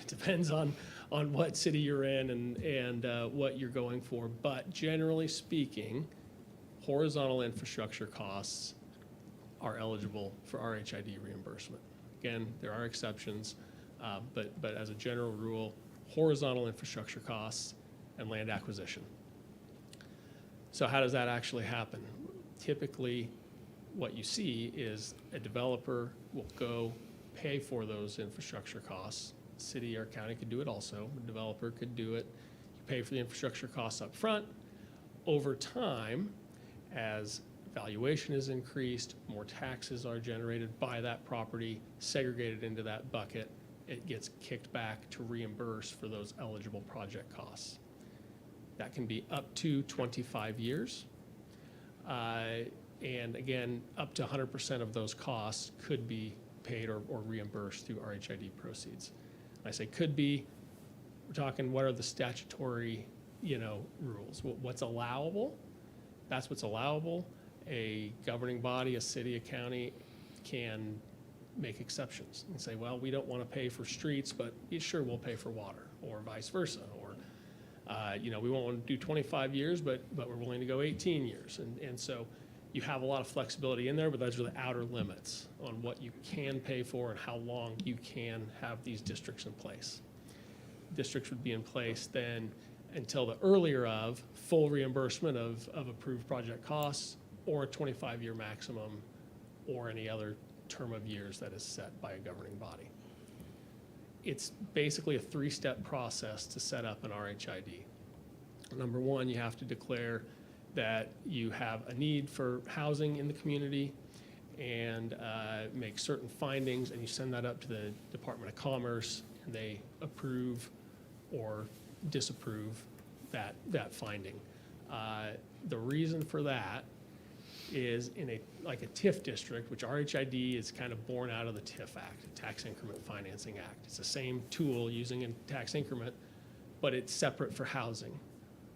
It depends on what city you're in and what you're going for. But generally speaking, horizontal infrastructure costs are eligible for RHID reimbursement. Again, there are exceptions, but as a general rule, horizontal infrastructure costs and land acquisition. So how does that actually happen? Typically, what you see is a developer will go pay for those infrastructure costs. City or county could do it also. A developer could do it. You pay for the infrastructure costs up front. Over time, as valuation is increased, more taxes are generated by that property, segregated into that bucket, it gets kicked back to reimburse for those eligible project costs. That can be up to 25 years. And again, up to 100% of those costs could be paid or reimbursed through RHID proceeds. I say could be, we're talking what are the statutory, rules? What's allowable? That's what's allowable. A governing body, a city, a county can make exceptions and say, well, we don't want to pay for streets, but sure, we'll pay for water, or vice versa. Or, we won't want to do 25 years, but we're willing to go 18 years. And so you have a lot of flexibility in there, but those are the outer limits on what you can pay for and how long you can have these districts in place. Districts would be in place then until the earlier of full reimbursement of approved project costs, or a 25-year maximum, or any other term of years that is set by a governing body. It's basically a three-step process to set up an RHID. Number one, you have to declare that you have a need for housing in the community and make certain findings, and you send that up to the Department of Commerce, and they approve or disapprove that finding. The reason for that is in a TIF district, which RHID is kind of born out of the TIF Act, Tax Increment Financing Act. It's the same tool using a tax increment, but it's separate for housing.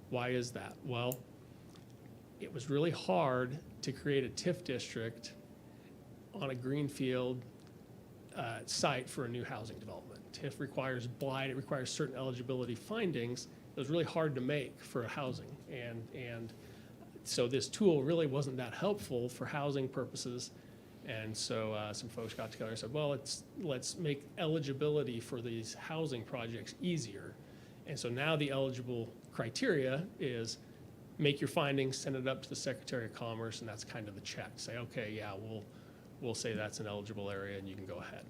Why is that? Well, it was really hard to create a TIF district on a greenfield site for a new housing development. TIF requires blight, it requires certain eligibility findings. It was really hard to make for a housing, and so this tool really wasn't that helpful for housing purposes. And so some folks got together and said, well, let's make eligibility for these housing projects easier. And so now the eligible criteria is make your findings, send it up to the Secretary of Commerce, and that's kind of the check. Say, okay, yeah, we'll say that's an eligible area and you can go ahead.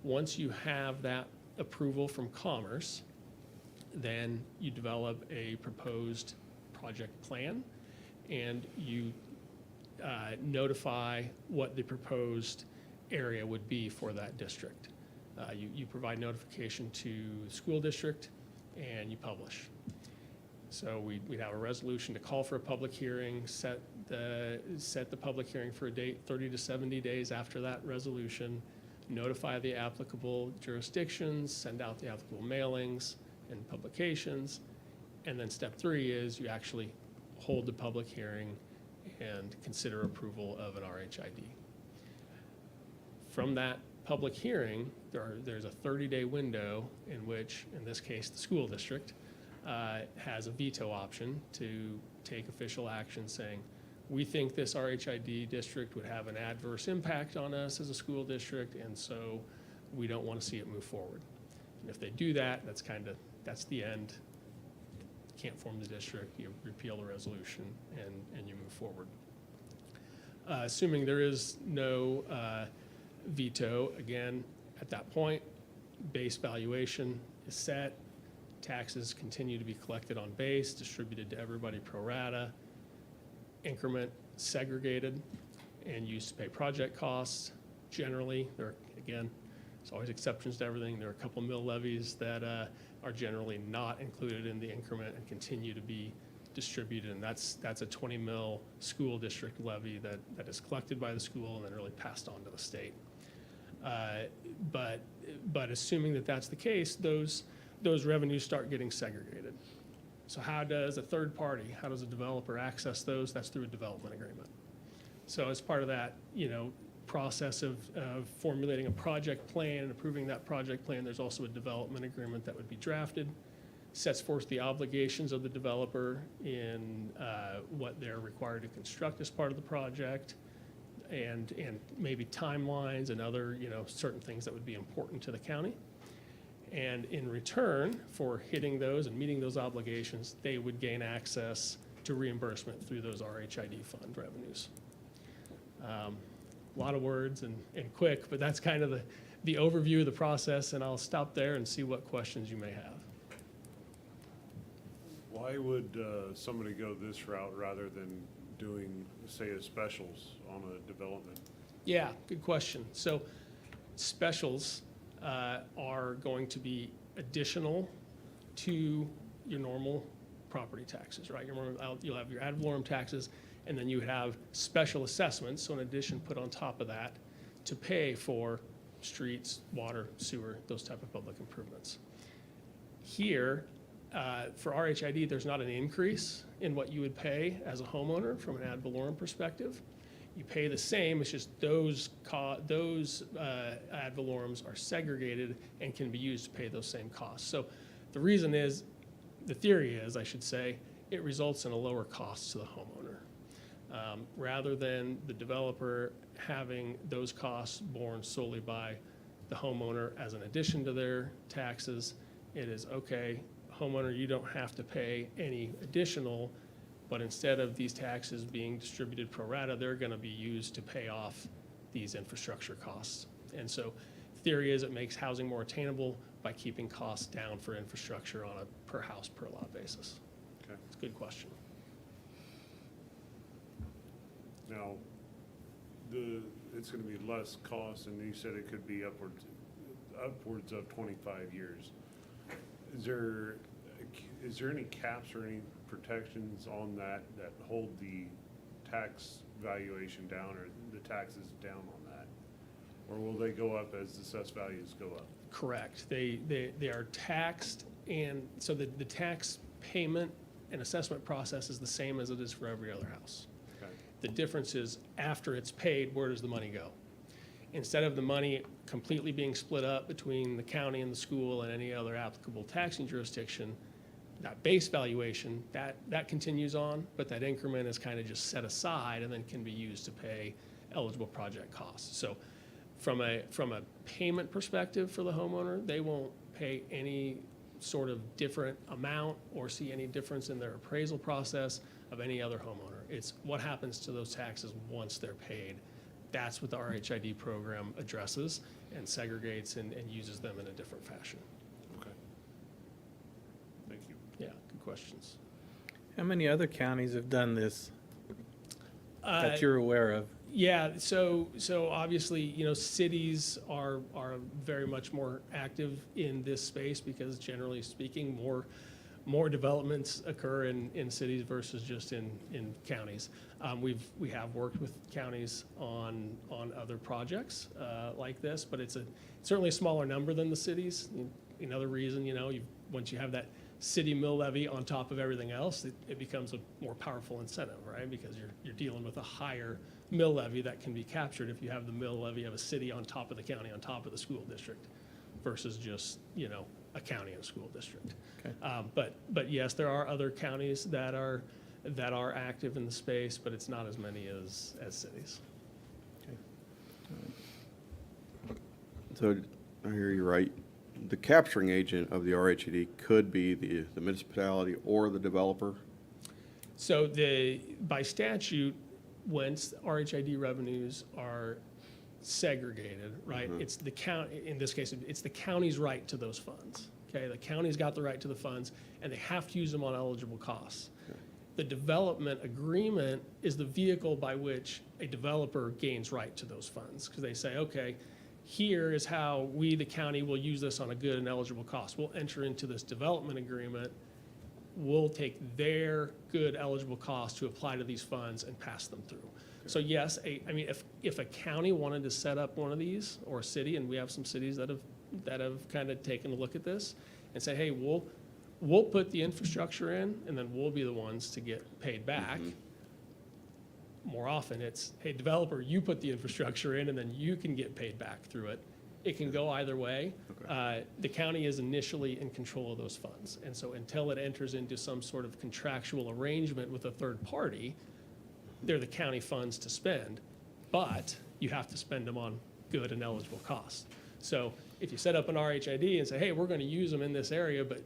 Once you have that approval from Commerce, then you develop a proposed project plan, and you notify what the proposed area would be for that district. You provide notification to the school district, and you publish. So we'd have a resolution to call for a public hearing, set the public hearing for a date 30 to 70 days after that resolution, notify the applicable jurisdictions, send out the applicable mailings and publications, and then step 3 is you actually hold the public hearing and consider approval of an RHID. From that public hearing, there's a 30-day window in which, in this case, the school district has a veto option to take official action saying, we think this RHID district would have an adverse impact on us as a school district, and so we don't want to see it move forward. And if they do that, that's the end. Can't form the district, you repeal the resolution, and you move forward. Assuming there is no veto, again, at that point, base valuation is set, taxes continue to be collected on base, distributed to everybody pro rata, increment segregated, and used to pay project costs. Generally, there's always exceptions to everything. There are a couple mill levies that are generally not included in the increment and continue to be distributed, and that's a 20 mil school district levy that is collected by the school and then really passed on to the state. But assuming that that's the case, those revenues start getting segregated. So how does a third party, how does a developer access those? That's through a development agreement. So as part of that, process of formulating a project plan and approving that project plan. There's also a development agreement that would be drafted, sets forth the obligations of the developer in what they're required to construct as part of the project, and maybe timelines and other, certain things that would be important to the county. And in return for hitting those and meeting those obligations, they would gain access to reimbursement through those RHID fund revenues. A lot of words and quick, but that's kind of the overview of the process, and I'll stop there and see what questions you may have. Why would somebody go this route rather than doing, say, a specials on a development? Yeah, good question. So specials are going to be additional to your normal property taxes, right? You'll have your ad valorem taxes, and then you have special assessments, so in addition put on top of that to pay for streets, water, sewer, those type of public improvements. Here, for RHID, there's not an increase in what you would pay as a homeowner from an ad valorem perspective. You pay the same, it's just those ad valorems are segregated and can be used to pay those same costs. So the reason is, the theory is, I should say, it results in a lower cost to the homeowner. Rather than the developer having those costs borne solely by the homeowner as an addition to their taxes, it is, okay, homeowner, you don't have to pay any additional, but instead of these taxes being distributed pro rata, they're going to be used to pay off these infrastructure costs. And so theory is it makes housing more attainable by keeping costs down for infrastructure on a per house, per lot basis. Okay. It's a good question. Now, it's going to be less cost, and you said it could be upwards of 25 years. Is there any caps or any protections on that hold the tax valuation down or the taxes down on that? Or will they go up as the assessed values go up? Correct. They are taxed, and so the tax payment and assessment process is the same as it is for every other house. Okay. The difference is after it's paid, where does the money go? Instead of the money completely being split up between the county and the school and any other applicable taxing jurisdiction, that base valuation, that continues on, but that increment is kind of just set aside and then can be used to pay eligible project costs. So from a payment perspective for the homeowner, they won't pay any sort of different amount or see any difference in their appraisal process of any other homeowner. It's what happens to those taxes once they're paid. That's what the RHID program addresses and segregates and uses them in a different fashion. Okay. Thank you. Yeah, good questions. How many other counties have done this that you're aware of? Yeah, so obviously, cities are very much more active in this space because generally speaking, more developments occur in cities versus just in counties. We have worked with counties on other projects like this, but it's certainly a smaller number than the cities. Another reason, once you have that city mill levy on top of everything else, it becomes a more powerful incentive, right? Because you're dealing with a higher mill levy that can be captured if you have the mill levy of a city on top of the county, on top of the school district, versus just, a county and a school district. Okay. But yes, there are other counties that are active in the space, but it's not as many as cities. Okay. So I hear you right. The capturing agent of the RHED could be the municipality or the developer? So by statute, once RHID revenues are segregated, right? Mm-hmm. It's the county, in this case, it's the county's right to those funds. Okay, the county's got the right to the funds, and they have to use them on eligible costs. Okay. The development agreement is the vehicle by which a developer gains right to those funds, because they say, okay, here is how we, the county, will use this on a good and eligible cost. We'll enter into this development agreement. We'll take their good eligible costs to apply to these funds and pass them through. So yes, if a county wanted to set up one of these, or a city, and we have some cities that have kind of taken a look at this and say, hey, we'll put the infrastructure in, and then we'll be the ones to get paid back. Mm-hmm. more often it's, hey, developer, you put the infrastructure in and then you can get paid back through it. It can go either way. The county is initially in control of those funds. And so until it enters into some sort of contractual arrangement with a third party, they're the county funds to spend, but you have to spend them on good and eligible costs. So if you set up an RHID and say, hey, we're going to use them in this area, but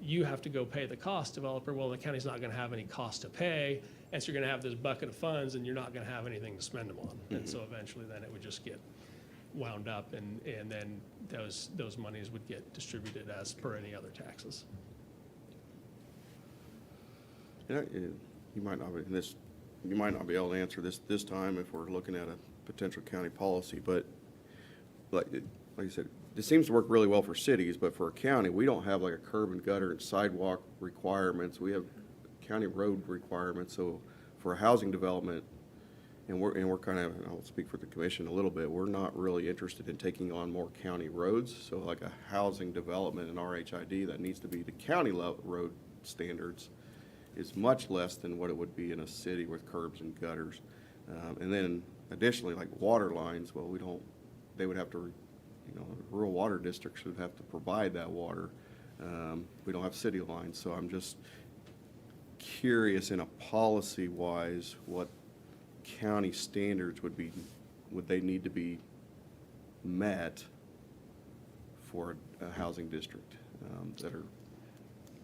you have to go pay the cost, developer, well, the county's not going to have any cost to pay, and so you're going to have this bucket of funds and you're not going to have anything to spend them on. And so eventually then it would just get wound up, and then those monies would get distributed as per any other taxes. You might not be able to answer this time if we're looking at a potential county policy, but like you said, this seems to work really well for cities, but for a county, we don't have like a curb and gutter and sidewalk requirements. We have county road requirements. So for a housing development, and we're kind of, and I'll speak for the commission a little bit, we're not really interested in taking on more county roads. So like a housing development in RHID that needs to be the county road standards is much less than what it would be in a city with curbs and gutters. And then additionally, like water lines, well, they would have to, rural water districts would have to provide that water. We don't have city lines, so I'm just curious in a policy-wise, what county standards would they need to be met for a housing district that are.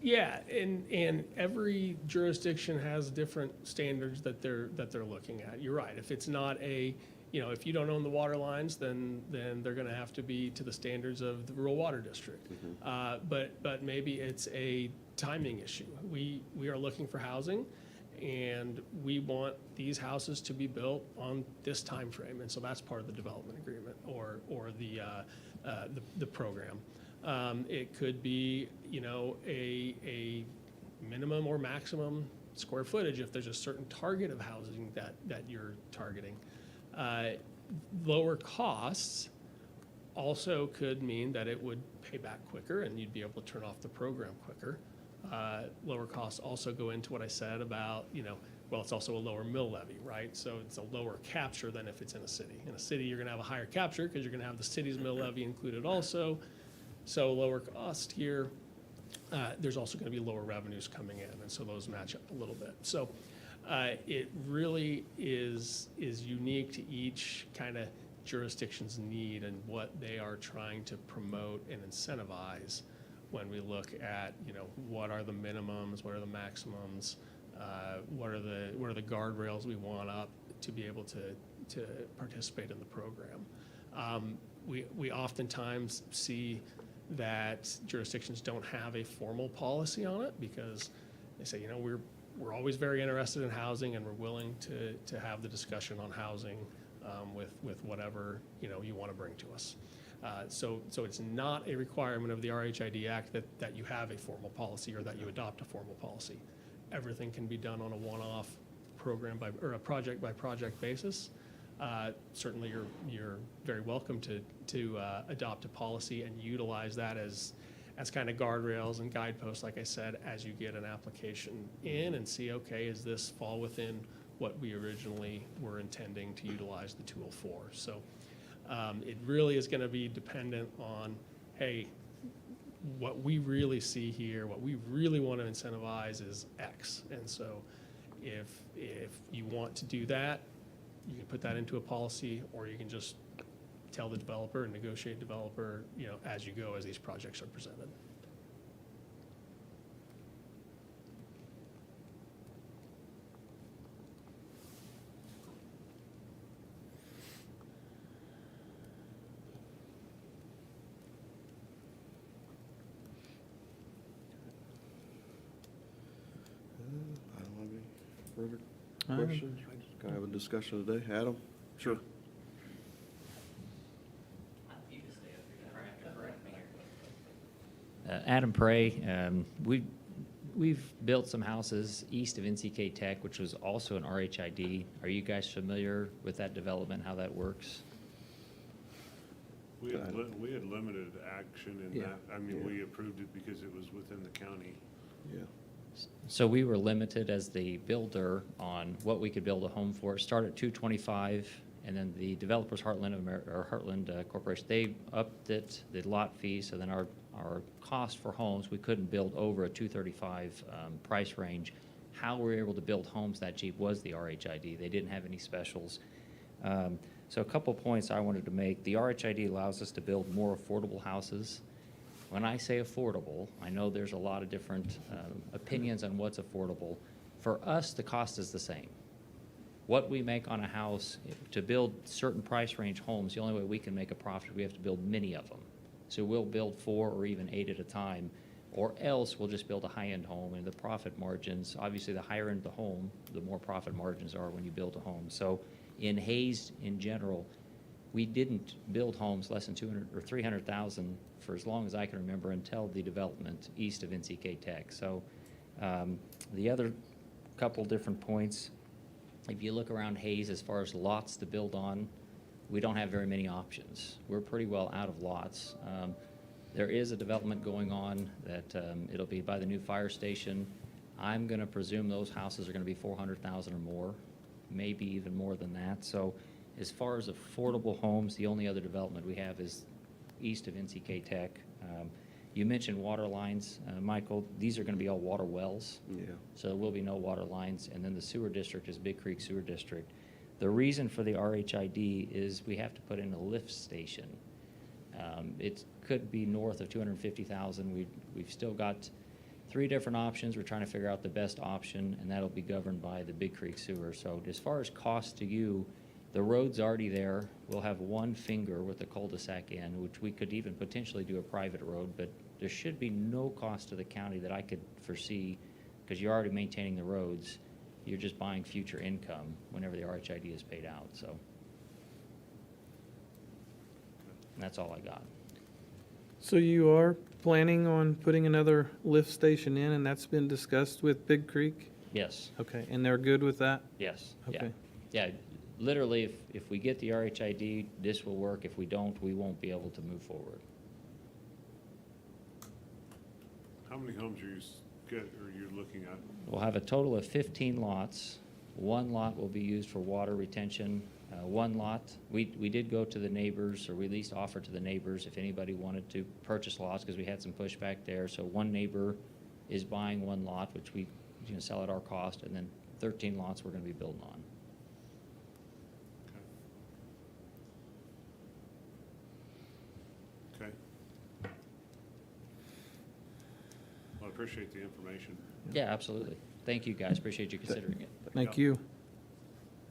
Yeah, and every jurisdiction has different standards that they're looking at. You're right. If it's not if you don't own the water lines, then they're going to have to be to the standards of the rural water district. But maybe it's a timing issue. We are looking for housing, and we want these houses to be built on this time frame, and so that's part of the development agreement or the program. It could be a minimum or maximum square footage if there's a certain target of housing that you're targeting. Lower costs also could mean that it would pay back quicker and you'd be able to turn off the program quicker. Lower costs also go into what I said about, it's also a lower mill levy, right? So it's a lower capture than if it's in a city. In a city, you're gonna have a higher capture because you're gonna have the city's mill levy included also. So lower cost here. There's also gonna be lower revenues coming in, and so those match up a little bit. So it really is unique to each kind of jurisdiction's need and what they are trying to promote and incentivize when we look at, what are the minimums, what are the maximums, what are the guardrails we want up to be able to participate in the program. We oftentimes see that jurisdictions don't have a formal policy on it because they say, we're always very interested in housing and we're willing to have the discussion on housing with whatever you want to bring to us. So it's not a requirement of the RHID Act that you have a formal policy or that you adopt a formal policy. Everything can be done on a one-off program or a project by project basis. Certainly you're very welcome to adopt a policy and utilize that as kind of guardrails and guideposts, like I said, as you get an application in and see, okay, does this fall within what we originally were intending to utilize the tool for? So it really is going to be dependent on, hey, what we really see here, what we really want to incentivize is X. And so if you want to do that, you can put that into a policy, or you can just tell the developer and negotiate developer, as you go, as these projects are presented. I don't have any further questions. Can I have a discussion today? Adam? Sure. Adam Prey. We've built some houses east of NCK Tech, which was also an RHID. Are you guys familiar with that development, how that works? We had limited action in Yeah. that. I mean, we approved it because it was within the county. Yeah. So we were limited as the builder on what we could build a home for. It started at 225, and then the developers, Heartland Corporation, they upped it, the lot fee, so then our cost for homes, we couldn't build over a 235 price range. How we were able to build homes that cheap was the RHID. They didn't have any specials. So a couple points I wanted to make. The RHID allows us to build more affordable houses. When I say affordable, I know there's a lot of different opinions on what's affordable. For us, the cost is the same. What we make on a house, to build certain price range homes, the only way we can make a profit, we have to build many of them. So we'll build 4 or even 8 at a time, or else we'll just build a high-end home, and the profit margins, obviously the higher end the home, the more profit margins are when you build a home. So in Hayes, in general, we didn't build homes less than 200 or 300,000 for as long as I can remember until the development east of NCK Tech. So the other couple different points, if you look around Hayes as far as lots to build on, we don't have very many options. We're pretty well out of lots. There is a development going on that it'll be by the new fire station. I'm going to presume those houses are going to be 400,000 or more, maybe even more than that. So as far as affordable homes, the only other development we have is east of NCK Tech. You mentioned water lines, Michael. These are going to be all water wells. Yeah. So there will be no water lines. And then the sewer district is Big Creek Sewer District. The reason for the RHID is we have to put in a lift station. It could be north of 250,000. We've still got 3 different options. We're trying to figure out the best option, and that'll be governed by the Big Creek Sewer. So as far as cost to you, the road's already there. We'll have one finger with the cul-de-sac in, which we could even potentially do a private road, but there should be no cost to the county that I could foresee, because you're already maintaining the roads. You're just buying future income whenever the RHID is paid out, so. And that's all I got. So you are planning on putting another lift station in, and that's been discussed with Big Creek? Yes, Okay, and they're good with that? yes, yeah. Okay. Yeah, literally, if we get the RHID, this will work. If we don't, we won't be able to move forward. How many homes are you looking at? We'll have a total of 15 lots. 1 lot will be used for water retention. 1 lot, we did go to the neighbors, or we at least offered to the neighbors if anybody wanted to purchase lots, because we had some pushback there. So 1 neighbor is buying 1 lot, which we sell at our cost, and then 13 lots we're going to be building on. Okay. Well, I appreciate the information. Yeah, absolutely. Thank you, guys. Appreciate you considering it. Thank Yeah. you.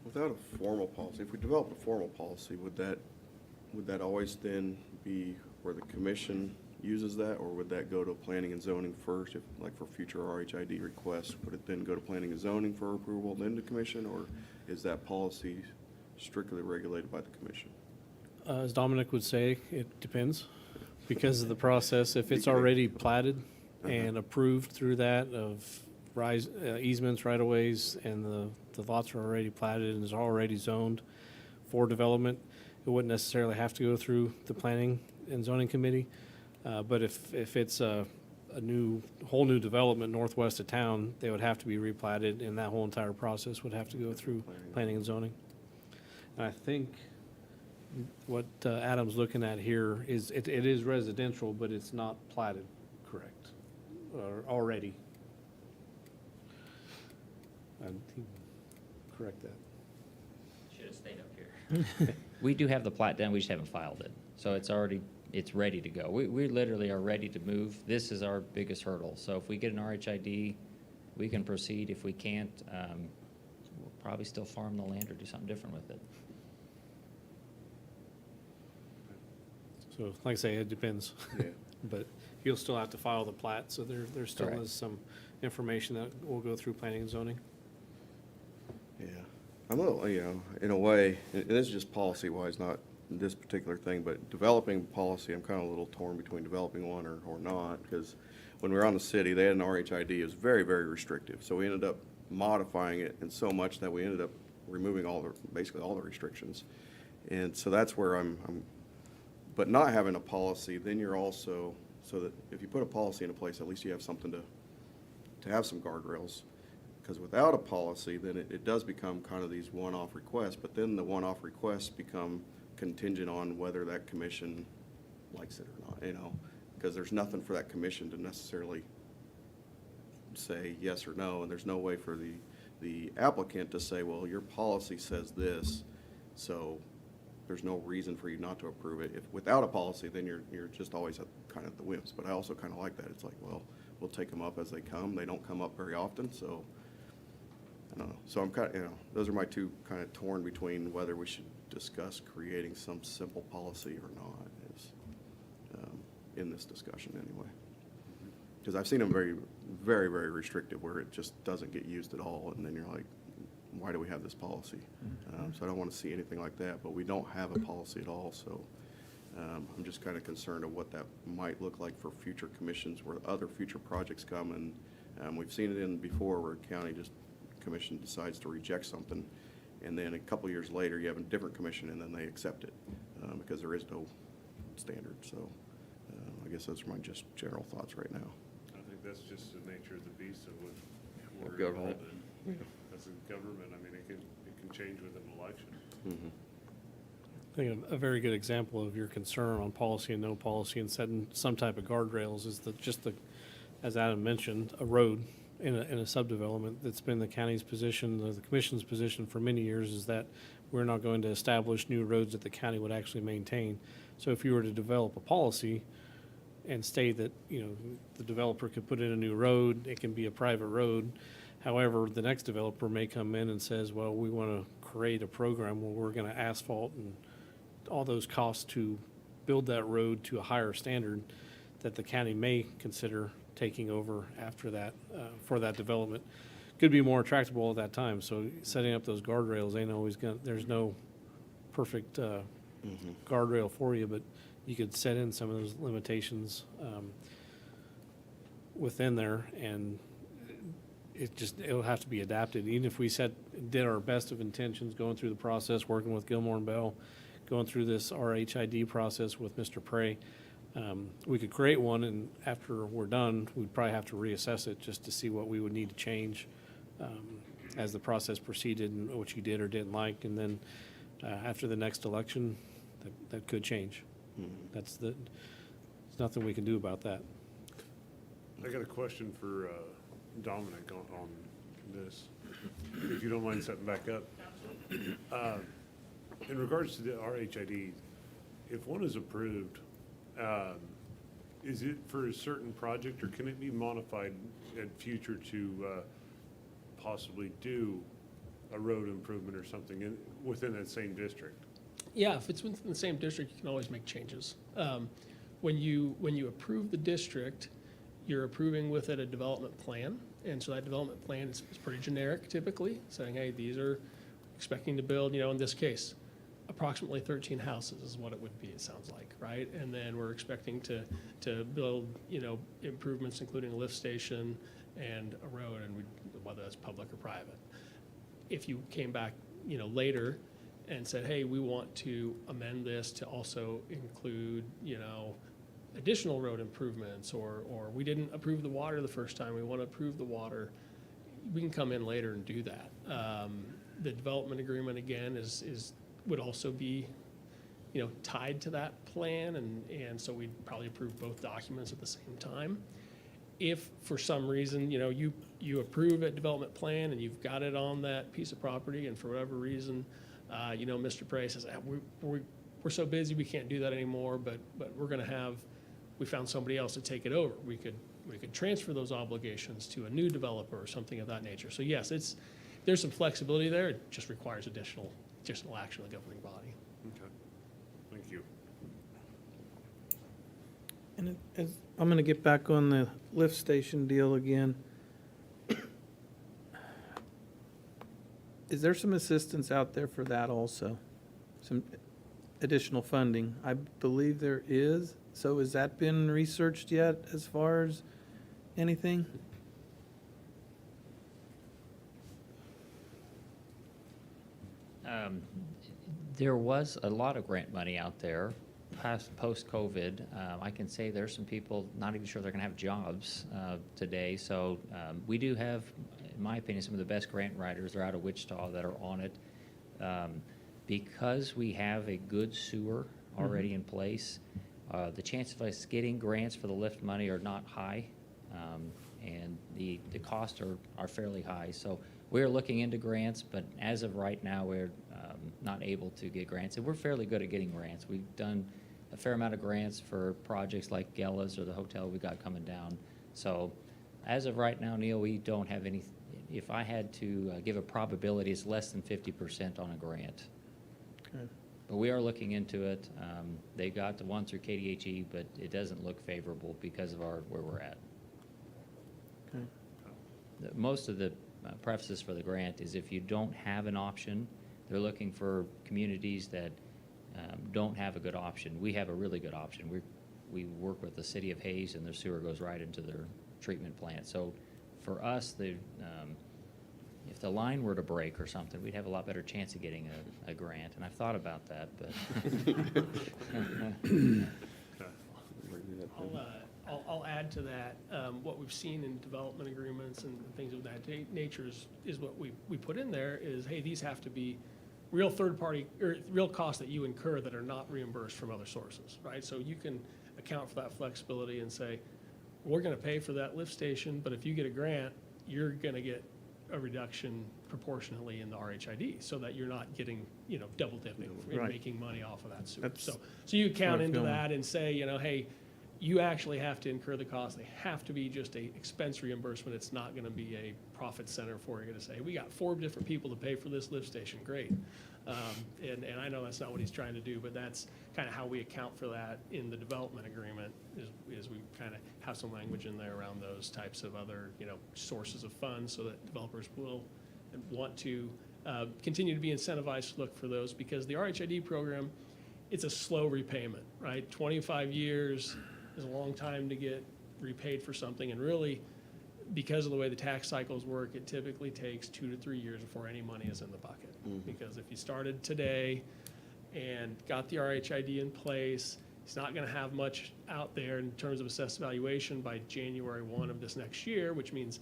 Without a formal policy, if we developed a formal policy, would that always then be where the commission uses that, or would that go to planning and zoning first, if, like for future RHID requests, would it then go to planning and zoning for approval, then to commission, or is that policy strictly regulated by the commission? As Dominic would say, it depends, because of the process. If it's already platted and approved through that of easements, right-of-ways, and the lots are already platted and is already zoned for development, it wouldn't necessarily have to go through the Planning and Zoning Committee. But if it's a whole new development northwest of town, they would have to be replatted, and that whole entire process would have to go through Planning and Zoning. And I think what Adam's looking at here is, it is residential, but it's not platted, correct, or already. Correct that. Should have stayed up here. We do have the plat done, we just haven't filed it. So it's ready to go. We literally are ready to move. This is our biggest hurdle. So if we get an RHID, we can proceed. If we can't, we'll probably still farm the land or do something different with it. So, like I say, it depends. Yeah. But you'll still have to file the plat, so there still Correct. is some information that will go through planning and zoning. Yeah, I'm a little, in a way, and this is just policy-wise, not this particular thing, but developing policy, I'm kind of a little torn between developing one or not, because when we were on the city, they had an RHID, it was very, very restrictive. So we ended up modifying it, and so much that we ended up removing basically all the restrictions. And so that's where but not having a policy, then you're also, so that if you put a policy into place, at least you have something to have some guardrails. Because without a policy, then it does become kind of these one-off requests, but then the one-off requests become contingent on whether that commission likes it or not, you know? Because there's nothing for that commission to necessarily say yes or no, and there's no way for the applicant to say, well, your policy says this, so there's no reason for you not to approve it. If without a policy, then you're just always kind of at the whims. But I also kind of like that. It's like, well, we'll take them up as they come. They don't come up very often, so I don't know. So I'm kind of, you know, those are my two kind of torn between whether we should discuss creating some simple policy or not, is in this discussion anyway. Because I've seen them very, very, very restrictive where it just doesn't get used at all, and then you're like, why do we have this policy? So I don't want to see anything like that, but we don't have a policy at all, so I'm just kind of concerned of what that might look like for future commissions where other future projects come, and we've seen it in before where a county commission decides to reject something, and then a couple years later, you have a different commission, and then they accept it, because there is no standard, so I guess those are my just general thoughts right now. I think that's just the nature of the beast of what we're Government. involved in. As a government, I mean, it can change with an election. Mhm. I think a very good example of your concern on policy and no policy and setting some type of guardrails is as Adam mentioned, a road in a subdevelopment that's been the county's position, the commission's position for many years is that we're not going to establish new roads that the county would actually maintain. So if you were to develop a policy and state that, you know, the developer could put in a new road, it can be a private road. However, the next developer may come in and says, well, we want to create a program where we're going to asphalt and all those costs to build that road to a higher standard that the county may consider taking over after that, for that development. Could be more attractable at that time. So setting up those guardrails ain't always there's no perfect guardrail for you, but you could set in some of those limitations within there, and it'll have to be adapted. Even if we did our best of intentions going through the process, working with Gilmore and Bell, going through this RHID process with Mr. Prey, we could create one, and after we're done, we'd probably have to reassess it just to see what we would need to change as the process proceeded and what you did or didn't like. And then after the next election, that could change. There's nothing we can do about that. I got a question for Dominic on this, if you don't mind stepping back up. In regards to the RHID, if one is approved, is it for a certain project, or can it be modified in future to possibly do a road improvement or something within that same district? Yeah, if it's within the same district, you can always make changes. When you approve the district, you're approving with it a development plan, and so that development plan is pretty generic typically, saying, hey, these are expecting to build, in this case, approximately 13 houses is what it would be, it sounds like, right? And then we're expecting to build, improvements, including a lift station and a road, and whether that's public or private. If you came back, later and said, hey, we want to amend this to also include, additional road improvements, or we didn't approve the water the first time, we want to approve the water, we can come in later and do that. The development agreement, again, would also be, tied to that plan, and so we'd probably approve both documents at the same time. If for some reason, you approve a development plan and you've got it on that piece of property, and for whatever reason, Mr. Prey says, we're so busy we can't do that anymore, but we found somebody else to take it over. We could transfer those obligations to a new developer or something of that nature. So yes, there's some flexibility there. It just requires additional action of the governing body. Okay, thank you. And I'm gonna get back on the lift station deal again. Is there some assistance out there for that also? Some additional funding? I believe there is. So has that been researched yet as far as anything? There was a lot of grant money out there post-COVID, I can say there's some people not even sure they're going to have jobs today. So we do have, in my opinion, some of the best grant writers. They're out of Wichita that are on it. Because we have a good sewer already in place, the chance of us getting grants for the lift money are not high, and the costs are fairly high. So we're looking into grants, but as of right now, we're not able to get grants. And we're fairly good at getting grants. We've done a fair amount of grants for projects like Ellis or the hotel we got coming down. So as of right now, Neil, we don't have any. If I had to give a probability, it's less than 50% on a grant. Okay. But we are looking into it. They got the one through KDHE, but it doesn't look favorable because of where we're at. Okay. Most of the prefaces for the grant is if you don't have an option, they're looking for communities that don't have a good option. We have a really good option. We work with the city of Hayes, and their sewer goes right into their treatment plant. So for us, if the line were to break or something, we'd have a lot better chance of getting a grant. And I've thought about that, but I'll add to that. What we've seen in development agreements and things of that nature is what we put in there is, hey, these have to be real third-party, or real costs that you incur that are not reimbursed from other sources, right? So you can account for that flexibility and say, we're gonna pay for that lift station, but if you get a grant, you're gonna get a reduction proportionately in the RHID, so that you're not getting, double dipping and Right. making money off of that sewer. That's So you count where I'm into going. that and say, hey, you actually have to incur the cost. They have to be just a expense reimbursement. It's not gonna be a profit center for you to say, we got 4 different people to pay for this lift station, great. And I know that's not what he's trying to do, but that's kind of how we account for that in the development agreement, is we kind of have some language in there around those types of other, sources of funds, so that developers will want to continue to be incentivized to look for those, because the RHID program, it's a slow repayment, right? 25 years is a long time to get repaid for something, and really, because of the way the tax cycles work, it typically takes 2 to 3 years before any money is in the bucket. Because if you started today and got the RHID in place, it's not gonna have much out there in terms of assessed valuation by January 1 of this next year, which means,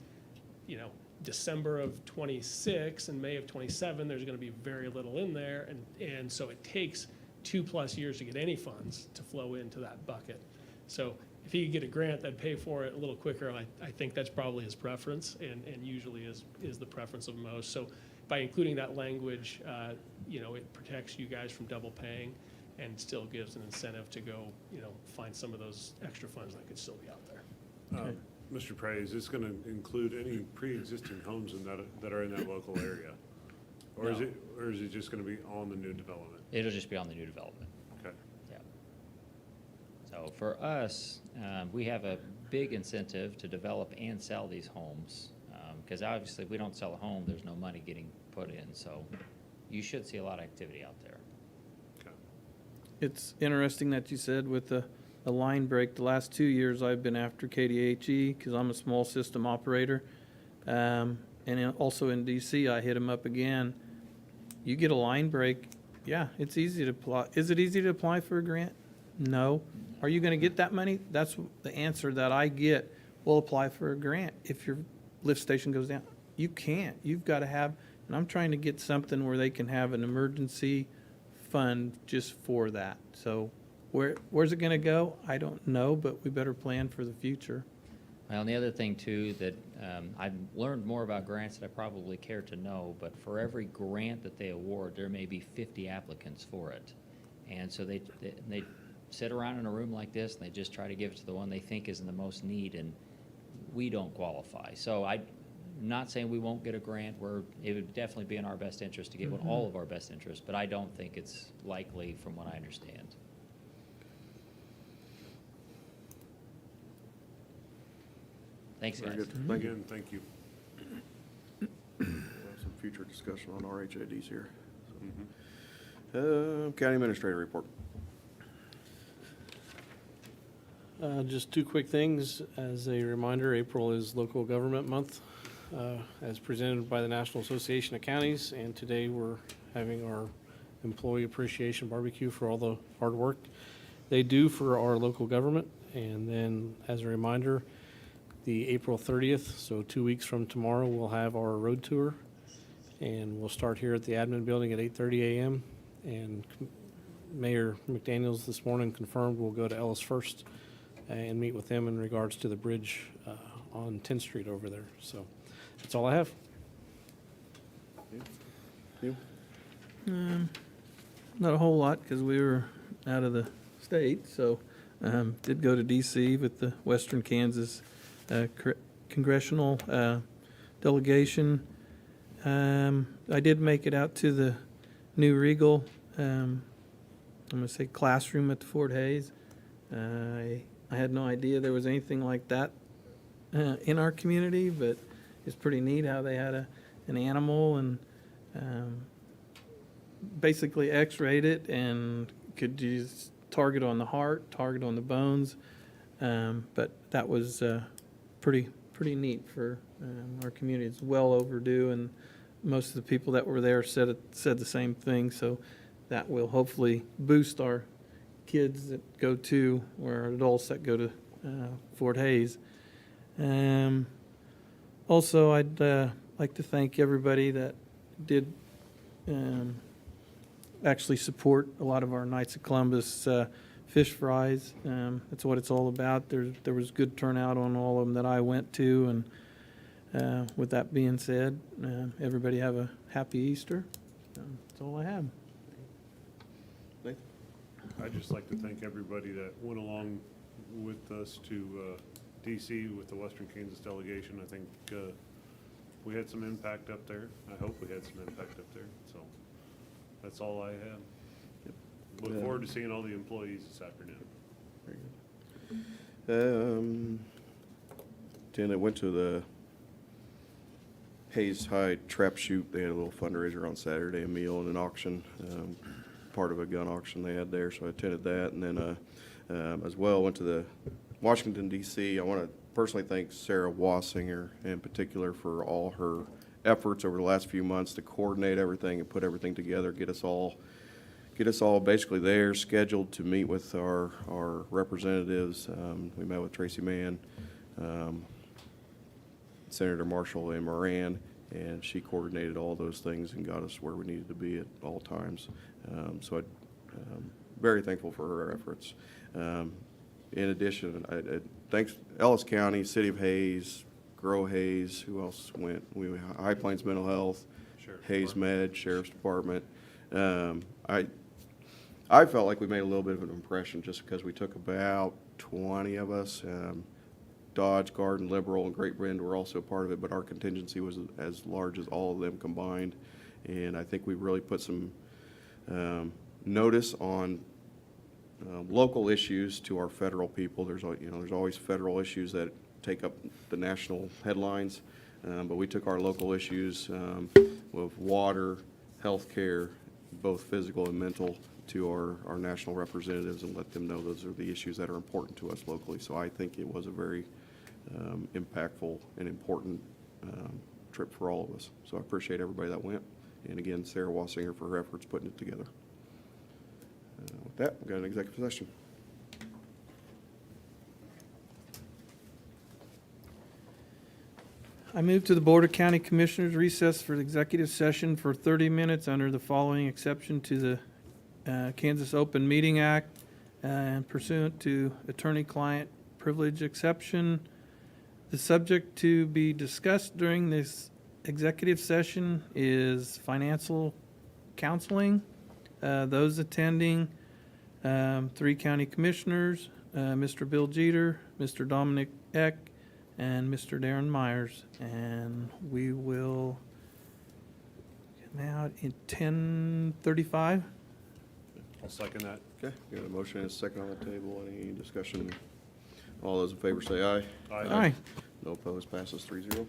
December of 26 and May of 27, there's gonna be very little in there, and so it takes 2+ years to get any funds to flow into that bucket. So if he could get a grant that'd pay for it a little quicker, I think that's probably his preference, and usually is the preference of most. So by including that language, it protects you guys from double paying, and still gives an incentive to go, find some of those extra funds that could still be out there. Okay. Mr. Prey, is this gonna include any pre-existing homes that are in that local area? Or is No. it just gonna be on the new development? it'll just be on the new development. Okay. Yeah. So for us, we have a big incentive to develop and sell these homes, because obviously if we don't sell a home, there's no money getting put in. So you should see a lot of activity out there. Okay. It's interesting that you said with the line break, the last 2 years I've been after KDHE, because I'm a small system operator. Also in DC, I hit them up again. You get a line break, yeah, it's easy to apply. Is it easy to apply for a grant? No. Are you gonna get that money? That's the answer that I get. We'll apply for a grant if your lift station goes down. You can't. You've got to have, and I'm trying to get something where they can have an emergency fund just for that. So where's it gonna go? I don't know, but we better plan for the future. Well, and the other thing too, that I've learned more about grants than I probably care to know, but for every grant that they award, there may be 50 applicants for it. And so they sit around in a room like this, and they just try to give it to the one they think is in the most need, and we don't qualify. So I'm not saying we won't get a grant, where it would definitely be in our best interest to get all of our best interest, but I don't think it's likely from what I understand. Thanks, Very guys. good. Thank you. Again, thank you. We'll have some future discussion on RHIDs here. Mhm. County Administrator report. Just 2 quick things. As a reminder, April is Local Government Month, as presented by the National Association of Counties, and today we're having our Employee Appreciation Barbecue for all the hard work. They do for our local government. And then, as a reminder, the April 30th, so 2 weeks from tomorrow, we'll have our road tour. And we'll start here at the admin building at 8:30 a.m. And Mayor McDaniels this morning confirmed we'll go to Ellis first and meet with them in regards to the bridge on 10th Street over there. So that's all I have. You? Not a whole lot, because we were out of the state, so did go to DC with the Western Kansas congressional delegation. I did make it out to the new Regal, I'm gonna say classroom at the Fort Hayes. I had no idea there was anything like that in our community, but it's pretty neat how they had an animal and basically x-rayed it and could use target on the heart, target on the bones. But that was pretty neat for our community. It's well overdue, and most of the people that were there said the same thing. So that will hopefully boost our kids that go to, or our adults that go to Fort Hayes. Also, I'd like to thank everybody that did actually support a lot of our Knights of Columbus fish fries. That's what it's all about. There was good turnout on all of them that I went to, and with that being said, everybody have a happy Easter. That's all I have. I'd just like to thank everybody that went along with us to DC with the Western Kansas delegation. I think we had some impact up there. I hope we had some impact up there. So that's all I have. Look forward to seeing all the employees this afternoon. Very good. Then I went to the Hayes High Trap Shoot. They had a little fundraiser on Saturday, a meal and an auction, part of a gun auction they had there, so I attended that. And then as well, went to the Washington, D.C. I want to personally thank Sarah Wassinger in particular for all her efforts over the last few months to coordinate everything and put everything together, get us all basically there, scheduled to meet with our representatives. We met with Tracy Mann, Senator Marshall, and Moran, and she coordinated all those things and got us where we needed to be at all times. So I'm very thankful for her efforts. In addition, I thanks Ellis County, City of Hayes, Grow Hayes, who else went? High Plains Mental Health, Hayes Med, Sheriff's Department. I felt like we made a little bit of an impression just because we took about 20 of us. Dodge, Garden, Liberal, and Great Bend were also part of it, but our contingency was as large as all of them combined. And I think we really put some notice on local issues to our federal people. There's always federal issues that take up the national headlines, but we took our local issues with water, health care, both physical and mental, to our national representatives and let them know those are the issues that are important to us locally. So I think it was a very impactful and important trip for all of us. So I appreciate everybody that went. And again, Sarah Wassinger for her efforts putting it together. With that, we've got an executive session. I move to the Board of County Commissioners recess for the executive session for 30 minutes under the following exception to the Kansas Open Meeting Act and pursuant to attorney-client privilege exception. The subject to be discussed during this executive session is financial counseling. Those attending, 3 county commissioners, Mr. Bill Jeter, Mr. Dominic Eck, and Mr. Darren Myers. And we will get out in 10:35. I'll second that. Okay, we got a motion and a second on the table. Any discussion? All those in favor say aye. Aye. No opposed, passes 3-0.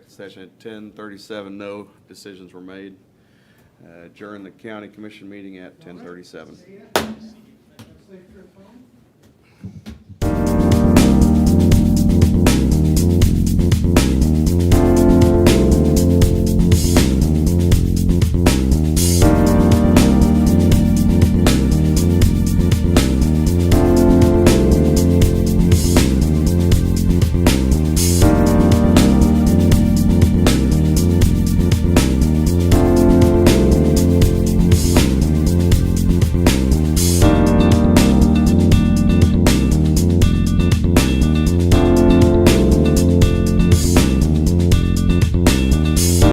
Session at 10:37, no decisions were made. Adjourn the county commission meeting at 10:37.